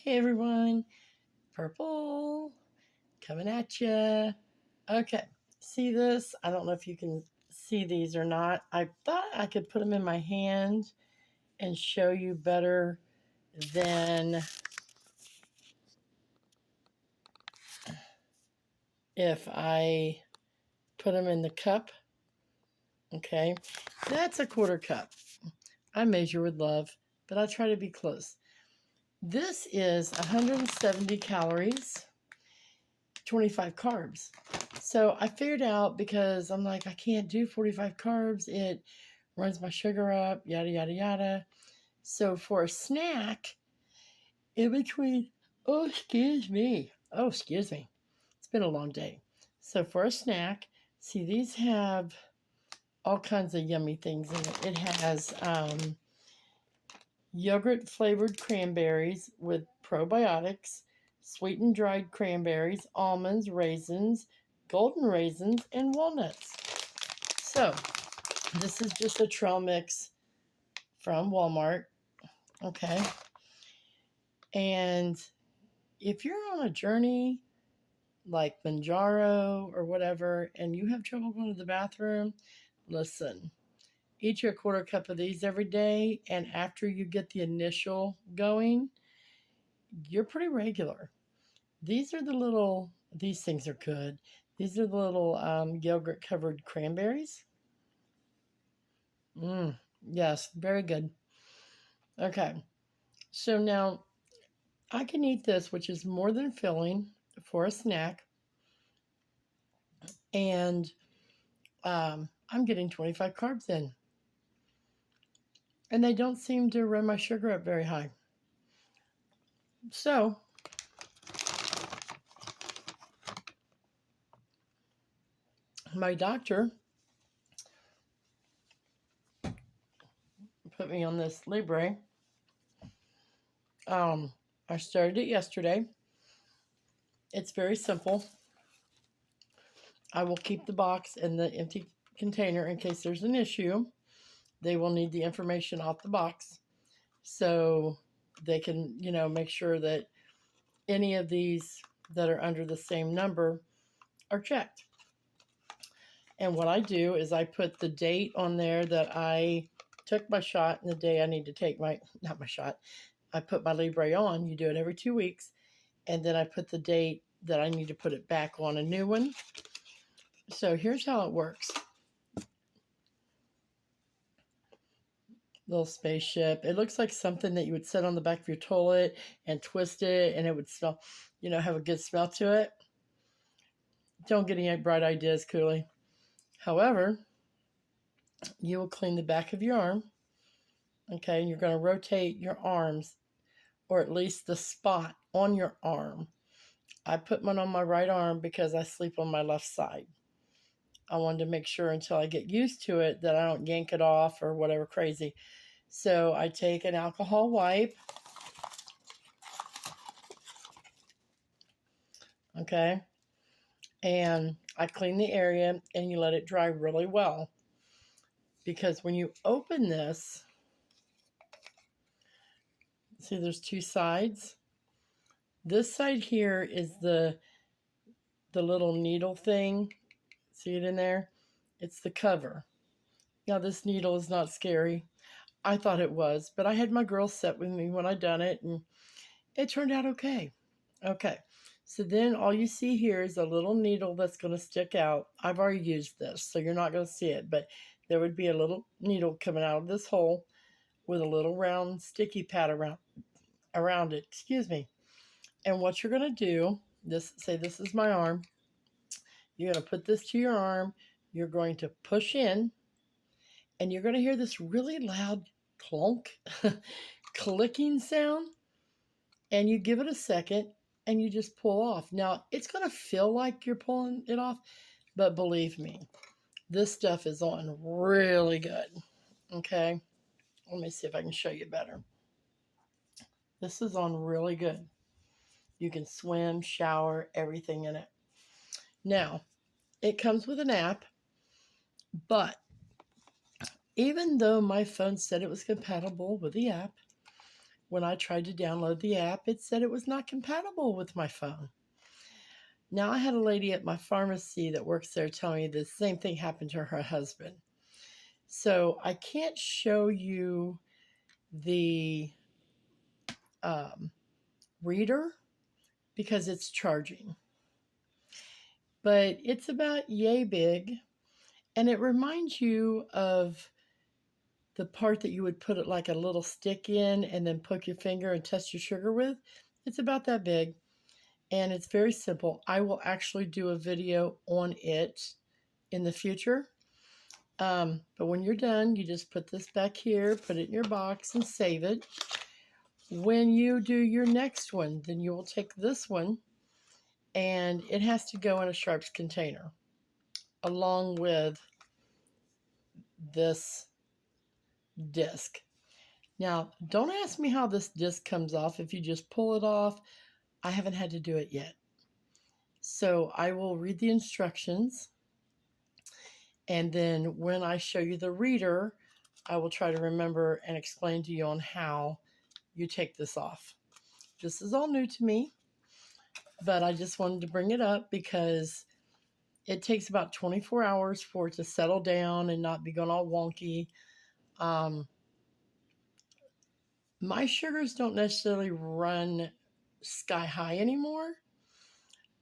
Hey everyone, purple coming at you. Okay, see this? I don't know if you can see these or not. I thought I could put them in my hand and show you better than if I put them in the cup. Okay, that's a quarter cup. I measure with love, but I try to be close. This is 170 calories, 25 carbs. So I figured out, because I'm like, I can't do 45 carbs. It runs my sugar up, yada, yada, yada. So for a snack, in between, oh, excuse me. Oh, excuse me. It's been a long day. So for a snack, see, these have all kinds of yummy things in it. It has yogurt flavored cranberries with probiotics, sweetened dried cranberries, almonds, raisins, golden raisins, and walnuts. So this is just a trail mix from Walmart. Okay. And if you're on a journey like Manjaro or whatever, and you have trouble going to the bathroom, listen, eat your quarter cup of these every day. And after you get the initial going, you're pretty regular. These things are good. These are the little yogurt covered cranberries. Yes, very good. Okay. So now I can eat this, which is more than filling for a snack. And I'm getting 25 carbs in. And they don't seem to run my sugar up very high. So my doctor put me on this Libre. I started it yesterday. It's very simple. I will keep the box in the empty container in case there's an issue. They will need the information off the box so they can, make sure that any of these that are under the same number are checked. And what I do is I put the date on there that I took my shot and the day I need to take not my shot, I put my Libre on. You do it every 2 weeks. And then I put the date that I need to put it back on a new one. So here's how it works. Little spaceship. It looks like something that you would set on the back of your toilet and twist it, and it would smell, have a good smell to it. Don't get any bright ideas, Cooley. However, you will clean the back of your arm. Okay, and you're going to rotate your arms, or at least the spot on your arm. I put mine on my right arm because I sleep on my left side. I wanted to make sure until I get used to it that I don't yank it off or whatever crazy. So I take an alcohol wipe. Okay. And I clean the area and you let it dry really well. Because when you open this, see there's two sides. This side here is the little needle thing. See it in there? It's the cover. Now this needle is not scary. I thought it was, but I had my girl sit with me when I done it and it turned out okay. Okay. So then all you see here is a little needle that's going to stick out. I've already used this, so you're not going to see it, but there would be a little needle coming out of this hole with a little round sticky pad around it. Excuse me. And what you're going to do, this is my arm. You're going to put this to your arm. You're going to push in, and you're going to hear this really loud clunk, clicking sound. And you give it a second, and you just pull off. Now, it's going to feel like you're pulling it off, but believe me, this stuff is on really good. Okay? Let me see if I can show you better. This is on really good. You can swim, shower, everything in it. Now, it comes with an app, but even though my phone said it was compatible with the app, when I tried to download the app, it said it was not compatible with my phone. Now, I had a lady at my pharmacy that works there tell me the same thing happened to her husband. So I can't show you the reader because it's charging. But it's about yay big, and it reminds you of the part that you would put it like a little stick in and then poke your finger and test your sugar with. It's about that big, and it's very simple. I will actually do a video on it in the future. But when you're done, you just put this back here, put it in your box, and save it. When you do your next one, then you will take this one, and it has to go in a Sharps container along with this disc. Now, don't ask me how this disc comes off. If you just pull it off, I haven't had to do it yet. So I will read the instructions, and then when I show you the reader, I will try to remember and explain to you on how you take this off. This is all new to me, but I just wanted to bring it up because it takes about 24 hours for it to settle down and not be going all wonky. My sugars don't necessarily run sky high anymore,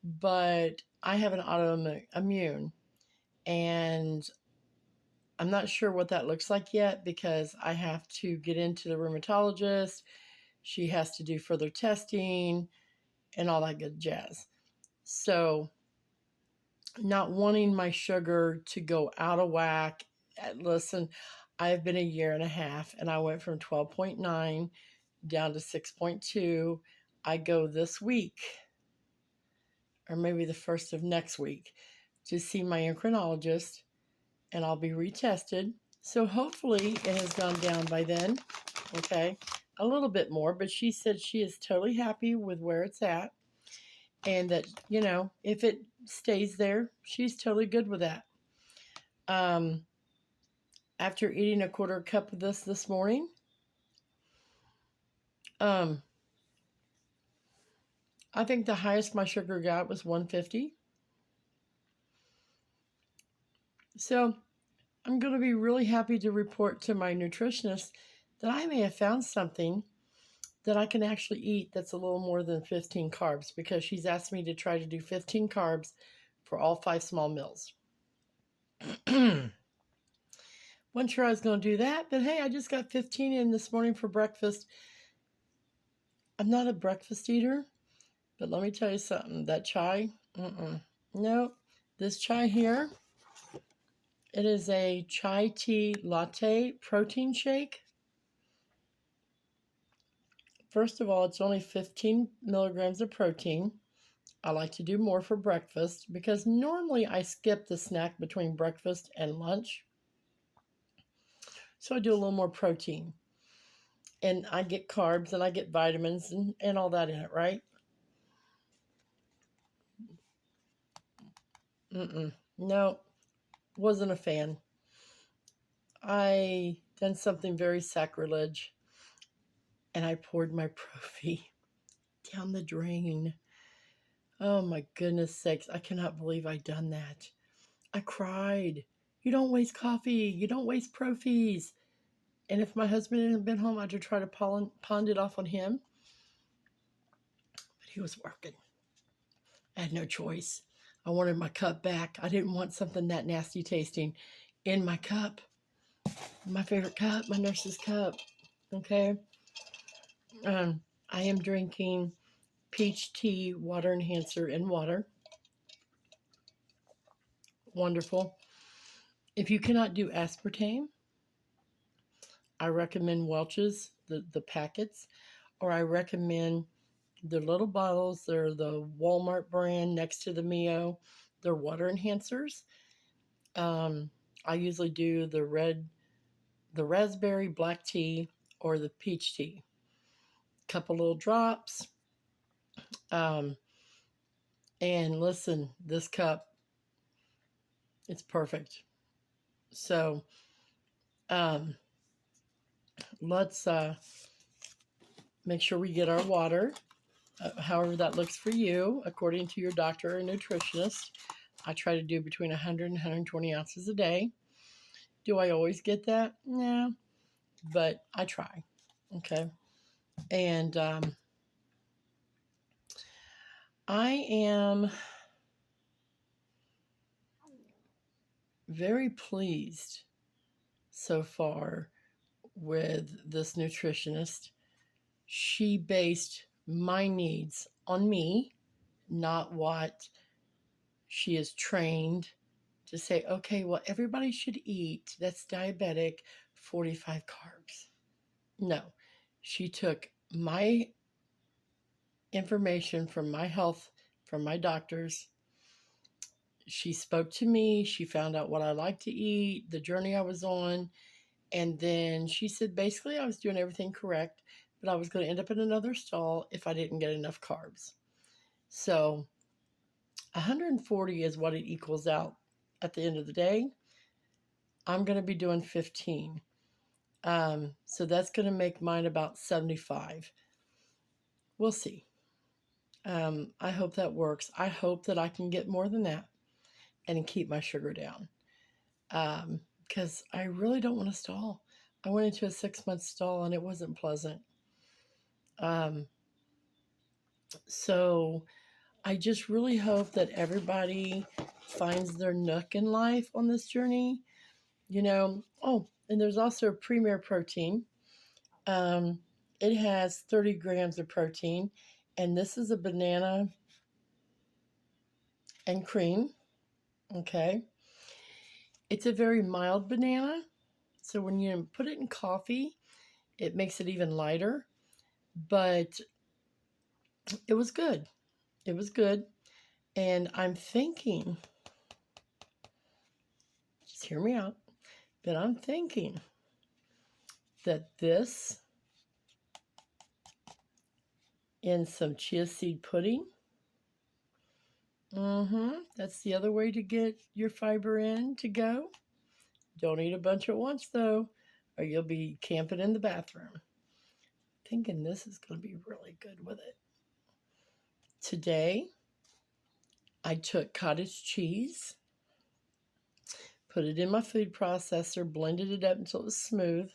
but I have an autoimmune, and I'm not sure what that looks like yet because I have to get into the rheumatologist. She has to do further testing and all that good jazz. So, not wanting my sugar to go out of whack. Listen, I've been a year and a half, and I went from 12.9 down to 6.2. I go this week, or maybe the first of next week, to see my endocrinologist, and I'll be retested. So hopefully it has gone down by then, okay? A little bit more, but she said she is totally happy with where it's at, and that, if it stays there, she's totally good with that. After eating a quarter cup of this morning, I think the highest my sugar got was 150. So I'm going to be really happy to report to my nutritionist that I may have found something that I can actually eat that's a little more than 15 carbs, because she's asked me to try to do 15 carbs for all 5 small meals. Wasn't sure I was going to do that, but hey, I just got 15 in this morning for breakfast. I'm not a breakfast eater, but let me tell you something. That chai, no, this chai here, it is a chai tea latte protein shake. First of all, it's only 15 milligrams of protein. I like to do more for breakfast because normally I skip the snack between breakfast and lunch. So I do a little more protein. And I get carbs and I get vitamins and all that in it, right? No, wasn't a fan. I done something very sacrilege, and I poured my Profi down the drain. Oh my goodness sakes, I cannot believe I done that. I cried. You don't waste coffee. You don't waste Profis. And if my husband hadn't been home, I'd try to pawn it off on him. But he was working. I had no choice. I wanted my cup back. I didn't want something that nasty tasting in my cup. My favorite cup, my nurse's cup. Okay. I am drinking peach tea water enhancer in water. Wonderful. If you cannot do aspartame, I recommend Welch's, the packets, or I recommend the little bottles. They're the Walmart brand next to the Mio. They're water enhancers. I usually do the raspberry black tea or the peach tea. Couple little drops. And listen, this cup, it's perfect. So let's Make sure we get our water, however that looks for you, according to your doctor or nutritionist. I try to do between 100 and 120 ounces a day. Do I always get that? Yeah, but I try. Okay. And I am very pleased so far with this nutritionist. She based my needs on me, not what she is trained to say, okay, well, everybody should eat, that's diabetic, 45 carbs. No, she took my information from my health, from my doctors. She spoke to me. She found out what I like to eat, the journey I was on. And then she said basically I was doing everything correct, but I was going to end up in another stall if I didn't get enough carbs. So 140 is what it equals out at the end of the day. I'm going to be doing 15. So that's going to make mine about 75. We'll see. I hope that works. I hope that I can get more than that and keep my sugar down. Because I really don't want to stall. I went into a 6-month stall and it wasn't pleasant. So I just really hope that everybody finds their nook in life on this journey. Oh, and there's also Premier Protein. It has 30 grams of protein, and this is a banana and cream. Okay. It's a very mild banana. So when you put it in coffee, it makes it even lighter. But it was good. It was good. And I'm thinking, just hear me out, but I'm thinking that this and some chia seed pudding, that's the other way to get your fiber in to go. Don't eat a bunch at once, though, or you'll be camping in the bathroom. Thinking this is going to be really good with it. Today, I took cottage cheese, put it in my food processor, blended it up until it was smooth.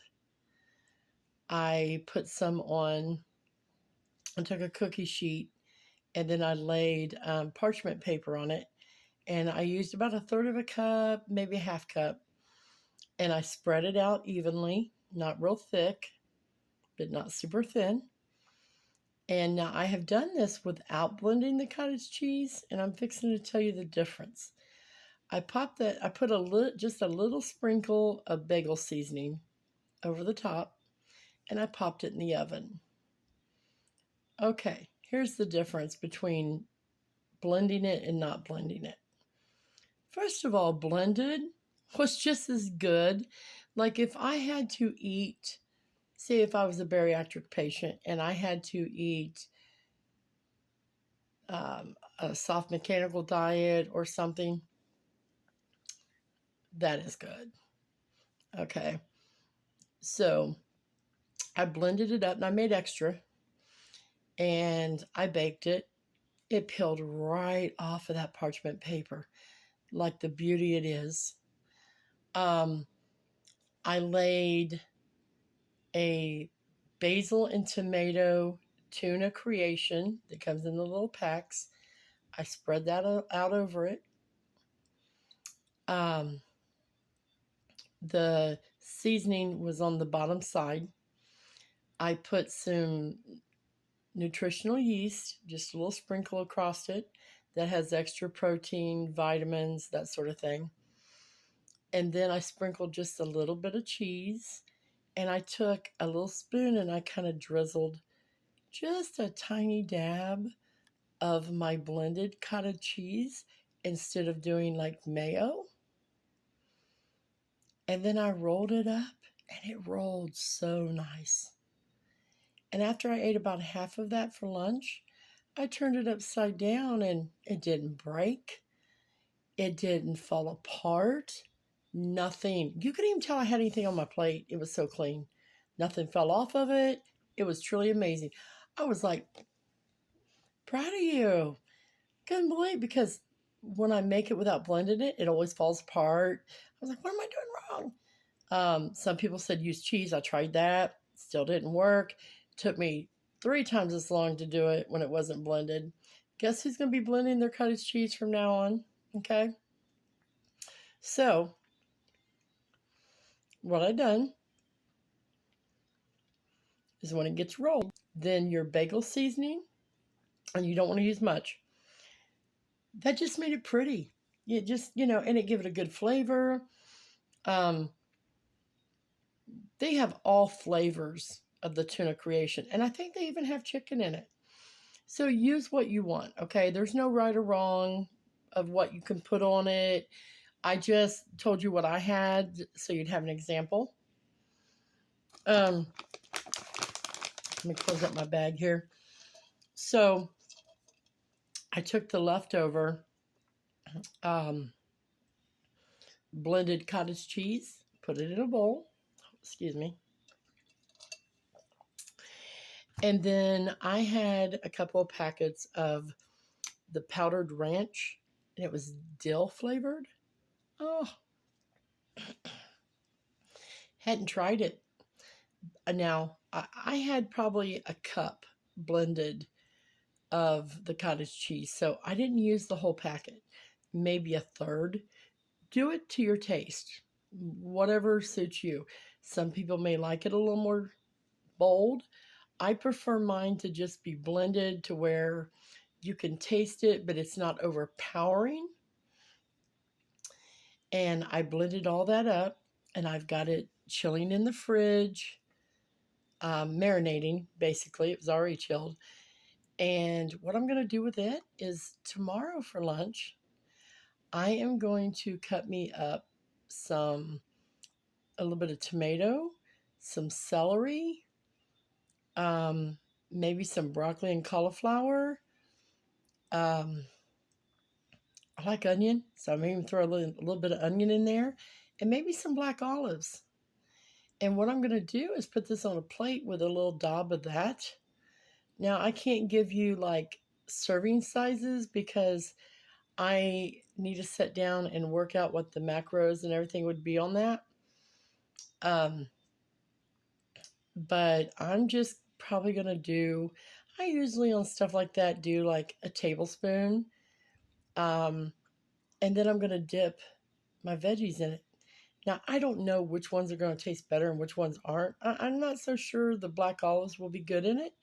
I put some on, I took a cookie sheet, and then I laid parchment paper on it. And I used about a third of a cup, maybe a half cup. And I spread it out evenly, not real thick, but not super thin. And now I have done this without blending the cottage cheese, and I'm fixing to tell you the difference. I put just a little sprinkle of bagel seasoning over the top, and I popped it in the oven. Okay, here's the difference between blending it and not blending it. First of all, blended was just as good. Like if I had to eat, say if I was a bariatric patient and I had to eat a soft mechanical diet or something, that is good. Okay. So I blended it up and I made extra and I baked it. It peeled right off of that parchment paper, like the beauty it is. I laid a basil and tomato tuna creation that comes in the little packs. I spread that out over it. The seasoning was on the bottom side. I put some nutritional yeast, just a little sprinkle across it, that has extra protein, vitamins, that sort of thing. And then I sprinkled just a little bit of cheese, and I took a little spoon and I kind of drizzled just a tiny dab of my blended cottage cheese instead of doing like mayo. And then I rolled it up, and it rolled so nice. And after I ate about half of that for lunch, I turned it upside down and it didn't break. It didn't fall apart. Nothing. You couldn't even tell I had anything on my plate. It was so clean. Nothing fell off of it. It was truly amazing. I was like, proud of you. Couldn't believe, because when I make it without blending it, it always falls apart. I was like, what am I doing wrong? Some people said use cheese. I tried that. Still didn't work. Took me 3 times as long to do it when it wasn't blended. Guess who's going to be blending their cottage cheese from now on? Okay. So what I done is when it gets rolled, then your bagel seasoning, and you don't want to use much. That just made it pretty. It just, and it gave it a good flavor. Um, they have all flavors of the tuna creation, and I think they even have chicken in it. So use what you want, okay? There's no right or wrong of what you can put on it. I just told you what I had so you'd have an example. Let me close up my bag here. So I took the leftover blended cottage cheese, put it in a bowl. Excuse me. And then I had a couple of packets of the powdered ranch, and it was dill flavored. Oh, hadn't tried it. Now, I had probably a cup blended of the cottage cheese, so I didn't use the whole packet, maybe a third. Do it to your taste, whatever suits you. Some people may like it a little more bold. I prefer mine to just be blended to where you can taste it, but it's not overpowering. And I blended all that up, and I've got it chilling in the fridge, marinating, basically. It was already chilled. And what I'm going to do with it is tomorrow for lunch, I am going to cut me up a little bit of tomato, some celery, maybe some broccoli and cauliflower. I like onion, so I'm even throw a little bit of onion in there, and maybe some black olives. And what I'm going to do is put this on a plate with a little daub of that. Now, I can't give you like serving sizes because I need to sit down and work out what the macros and everything would be on that. But I'm just probably going to I usually on stuff like that do like a tablespoon. And then I'm going to dip my veggies in it. Now, I don't know which ones are going to taste better and which ones aren't. I'm not so sure the black olives will be good in it,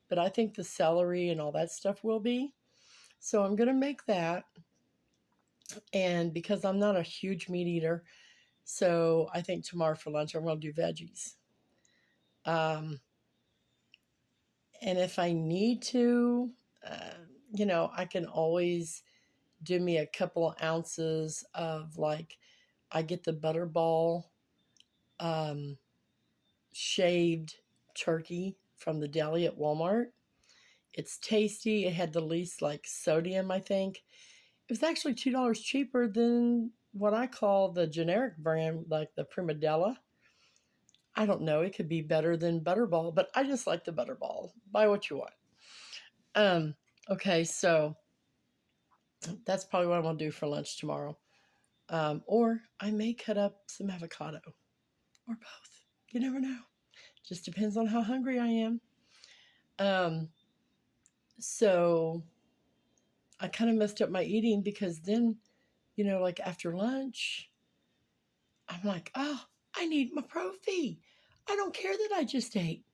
but I think the celery and all that stuff will be. So I'm going to make that. And because I'm not a huge meat eater, so I think tomorrow for lunch I'm going to do veggies. And if I need to, I can always do me a couple of ounces of I get the Butterball shaved turkey from the deli at Walmart. It's tasty. It had the least sodium, I think. It was actually $2 cheaper than what I call the generic brand, like the Primadella. I don't know. It could be better than Butterball, but I just like the Butterball. Buy what you want. Okay, so that's probably what I'm going to do for lunch tomorrow. Or I may cut up some avocado or both. You never know. Just depends on how hungry I am. So I kind of messed up my eating because then, after lunch, I'm like, oh, I need my Profi. I don't care that I just ate.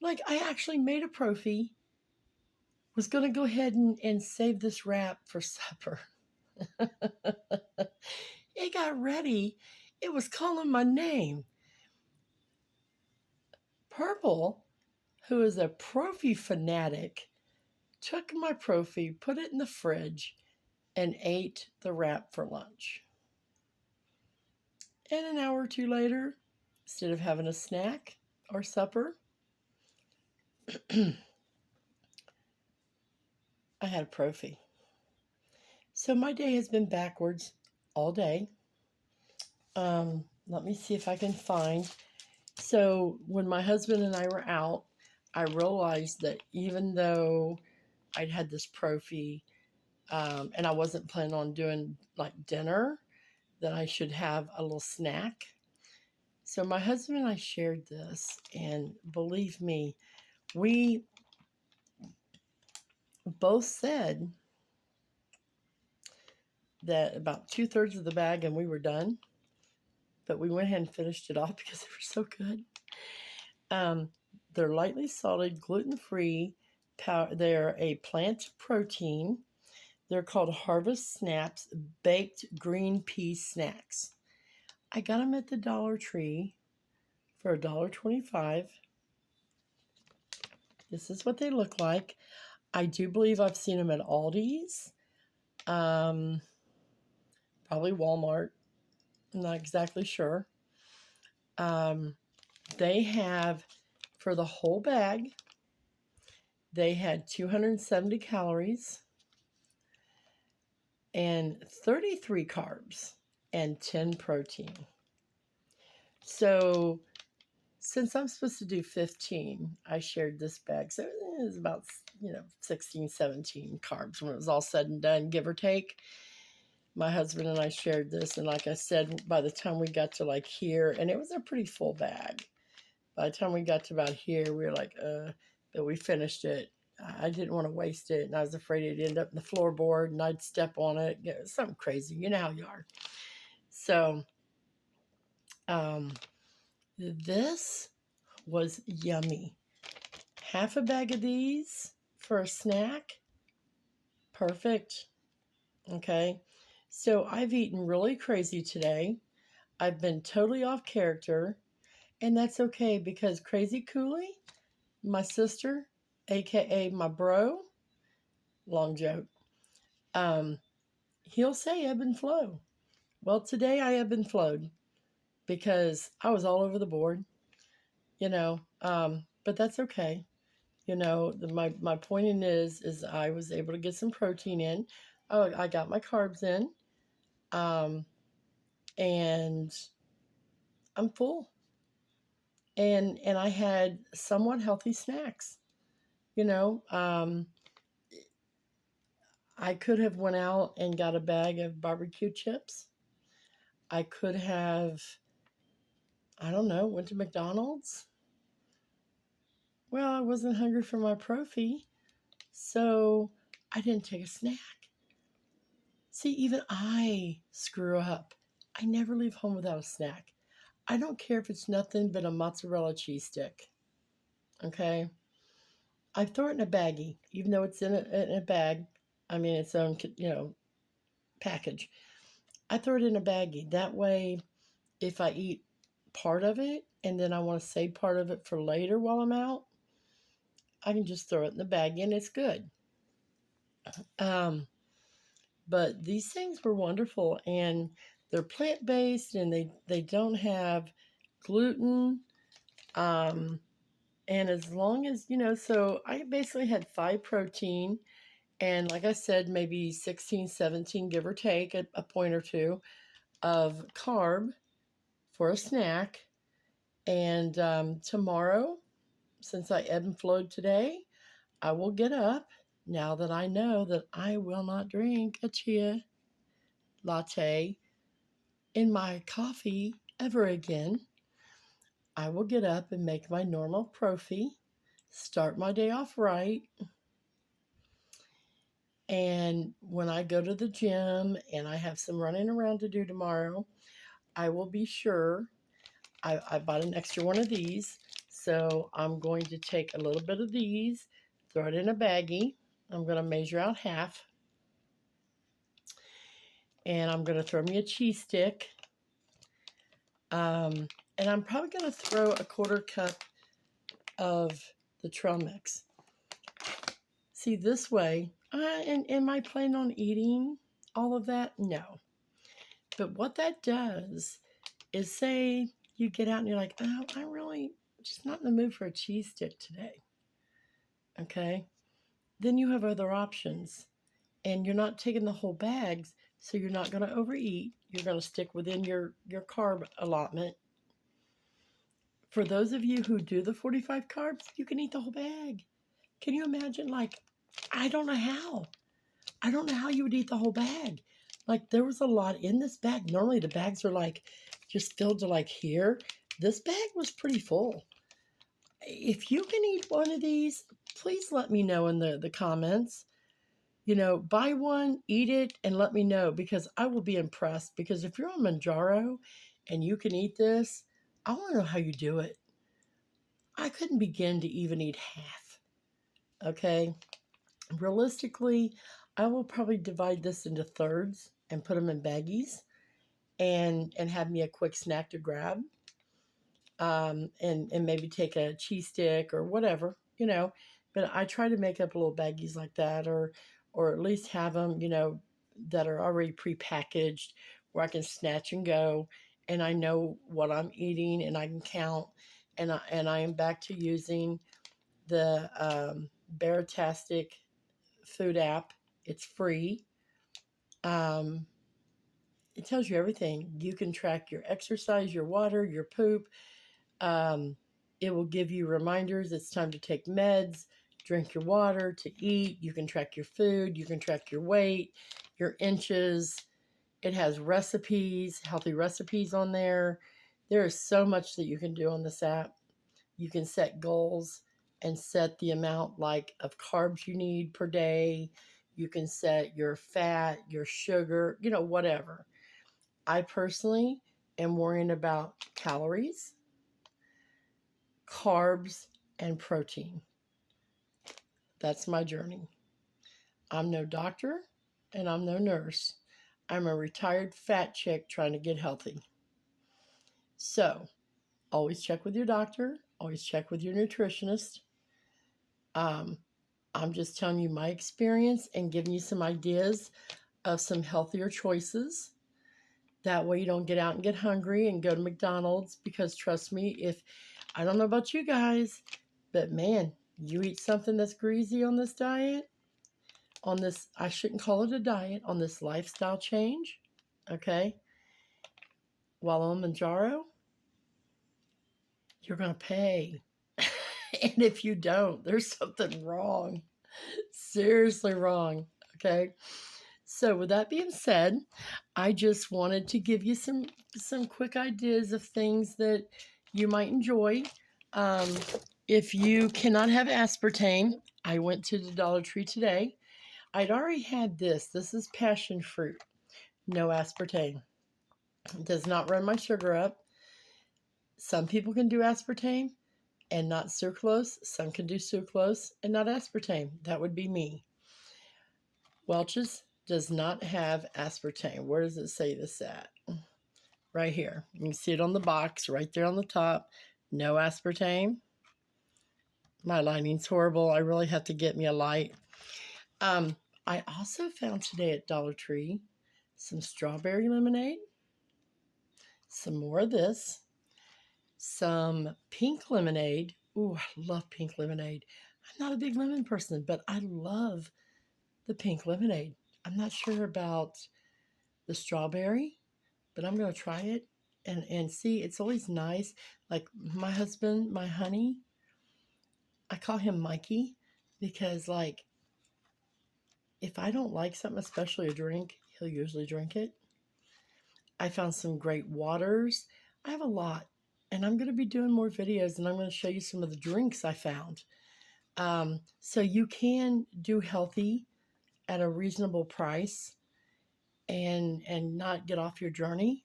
I actually made a Profi, was going to go ahead and save this wrap for supper. It got ready. It was calling my name. Purple, who is a Profi fanatic, took my Profi, put it in the fridge, and ate the wrap for lunch. And an hour or two later, instead of having a snack or supper, I had a Profi. So my day has been backwards all day. Let me see if I can find. So when my husband and I were out, I realized that even though I'd had this prophy, and I wasn't planning on doing like dinner, that I should have a little snack. So my husband and I shared this, and believe me, we both said that about 2/3 of the bag and we were done, but we went ahead and finished it off because they were so good. They're lightly salted, gluten-free. They're a plant protein. They're called Harvest Snaps Baked Green Pea Snacks. I got them at the Dollar Tree for $1.25. This is what they look like. I do believe I've seen them at Aldi's, probably Walmart. I'm not exactly sure. They have, for the whole bag, they had 270 calories and 33 carbs and 10 protein. So since I'm supposed to do 15, I shared this bag. So it was about, 16, 17 carbs when it was all said and done, give or take. My husband and I shared this. And like I said, by the time we got to like here, and it was a pretty full bag. By the time we got to about here, we were like, but we finished it. I didn't want to waste it. And I was afraid it'd end up in the floorboard and I'd step on it. Something crazy. You know how you are. So, this was yummy. Half a bag of these for a snack. Perfect. Okay. So I've eaten really crazy today. I've been totally off character. And that's okay because Crazy Cooley, my sister, aka my bro, long joke, he'll say ebb and flow. Well, today I ebb and flowed because I was all over the board, but that's okay. My point is I was able to get some protein in. Oh, I got my carbs in, and I'm full. And I had somewhat healthy snacks. I could have went out and got a bag of barbecue chips. I could have, I don't know, went to McDonald's. Well, I wasn't hungry for my prophy, so I didn't take a snack. See, even I screw up. I never leave home without a snack. I don't care if it's nothing but a mozzarella cheese stick. Okay? I throw it in a baggie, even though it's in a bag. I mean, its own, package. I throw it in a baggie. That way, if I eat part of it and then I want to save part of it for later while I'm out, I can just throw it in the baggie and it's good. But these things were wonderful, and they're plant-based, and they don't have gluten. And as long as, so I basically had 5 protein, and like I said, maybe 16, 17, give or take, a point or two of carb for a snack. And tomorrow, since I ebb and flowed today, I will get up now that I know that I will not drink a chia latte in my coffee ever again. I will get up and make my normal prophy, start my day off right. And when I go to the gym and I have some running around to do tomorrow, I will be sure. I bought an extra one of these. So I'm going to take a little bit of these, throw it in a baggie. I'm going to measure out half. And I'm going to throw me a cheese stick. And I'm probably going to throw a 1/4 cup of the trail mix. See, this way, and am I planning on eating all of that? No. But what that does is, say you get out and you're like, oh, I'm really just not in the mood for a cheese stick today. Okay? Then you have other options. And you're not taking the whole bags, so you're not going to overeat. You're going to stick within your carb allotment For those of you who do the 45 carbs, you can eat the whole bag. Can you imagine? Like, I don't know how. I don't know how you would eat the whole bag. Like, there was a lot in this bag. Normally, the bags are like just filled to like here. This bag was pretty full. If you can eat one of these, please let me know in the comments. You know, buy one, eat it, and let me know, because I will be impressed. Because if you're on Manjaro and you can eat this, I want to know how you do it. I couldn't begin to even eat half. Okay. Realistically, I will probably divide this into thirds and put them in baggies and have me a quick snack to grab. And maybe take a cheese stick or whatever, you know. But I try to make up little baggies like that, or at least have them, you know, that are already prepackaged where I can snatch and go, and I know what I'm eating and I can count. And I am back to using the Baratastic food app. It's free. Um, it tells you everything. You can track your exercise, your water, your poop. Um, it will give you reminders. It's time to take meds, drink your water, to eat. You can track your food. You can track your weight, your inches. It has recipes, healthy recipes on there. There is so much that you can do on this app. You can set goals and set the amount like of carbs you need per day. You can set your fat, your sugar, you know, whatever. I personally am worrying about calories, carbs, and protein. That's my journey. I'm no doctor and I'm no nurse. I'm a retired fat chick trying to get healthy. So, always check with your doctor, always check with your nutritionist. Um, I'm just telling you my experience and giving you some ideas of some healthier choices. That way you don't get out and get hungry and go to McDonald's, because trust me, if I don't know about you guys, but man, you eat something that's greasy on this diet, on this, I shouldn't call it a diet, on this lifestyle change, okay, while on Manjaro, you're going to pay. And if you don't, there's something wrong. Seriously wrong, okay? So with that being said, I just wanted to give you some quick ideas of things that you might enjoy. Um, if you cannot have aspartame, I went to the Dollar Tree today. I'd already had this. This is passion fruit. No aspartame. It does not run my sugar up. Some people can do aspartame and not sucralose. Some can do sucralose and not aspartame. That would be me. Welch's does not have aspartame. Where does it say this at? Right here. You can see it on the box right there on the top. No aspartame. My lighting's horrible. I really have to get me a light. I also found today at Dollar Tree some strawberry lemonade, some more of this, some pink lemonade. Ooh, I love pink lemonade. I'm not a big lemon person, but I love the pink lemonade. I'm not sure about the strawberry, but I'm going to try it and see. It's always nice. Like my husband, my honey, I call him Mikey, because like if I don't like something, especially a drink, he'll usually drink it. I found some great waters. I have a lot, and I'm going to be doing more videos, and I'm going to show you some of the drinks I found. So you can do healthy at a reasonable price and not get off your journey.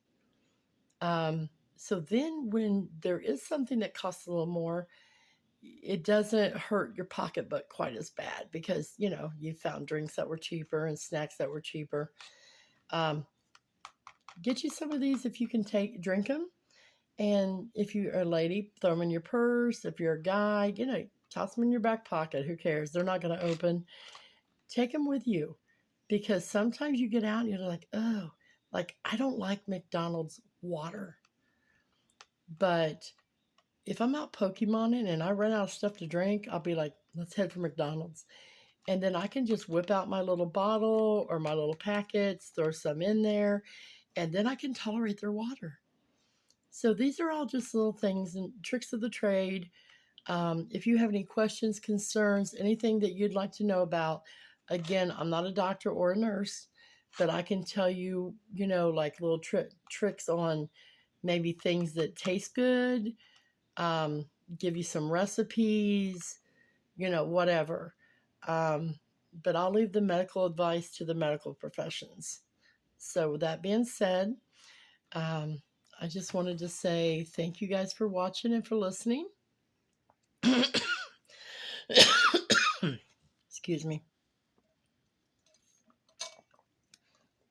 So then when there is something that costs a little more, it doesn't hurt your pocketbook quite as bad, because, you know, you found drinks that were cheaper and snacks that were cheaper. Get you some of these if you can drink them. And if you're a lady, throw them in your purse. If you're a guy, you know, toss them in your back pocket. Who cares? They're not going to open. Take them with you, because sometimes you get out and you're like, oh, like I don't like McDonald's water. But if I'm out Pokemoning and I run out of stuff to drink, I'll be like, let's head for McDonald's. And then I can just whip out my little bottle or my little packets, throw some in there, and then I can tolerate their water. So these are all just little things and tricks of the trade. If you have any questions, concerns, anything that you'd like to know about, again, I'm not a doctor or a nurse, but I can tell you, like little tricks on maybe things that taste good, um, give you some recipes, whatever. Um, but I'll leave the medical advice to the medical professions. So, with that being said, um, I just wanted to say thank you guys for watching and for listening. Excuse me.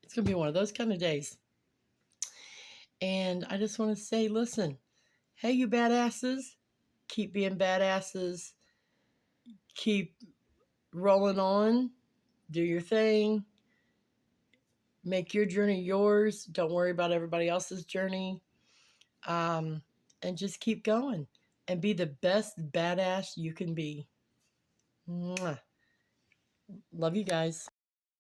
It's going to be one of those kind of days. And I just want to say, listen, hey, you badasses, keep being badasses, keep rolling on, do your thing, make your journey yours. Don't worry about everybody else's journey. Um, and just keep going and be the best badass you can be. Mwah. Love you guys.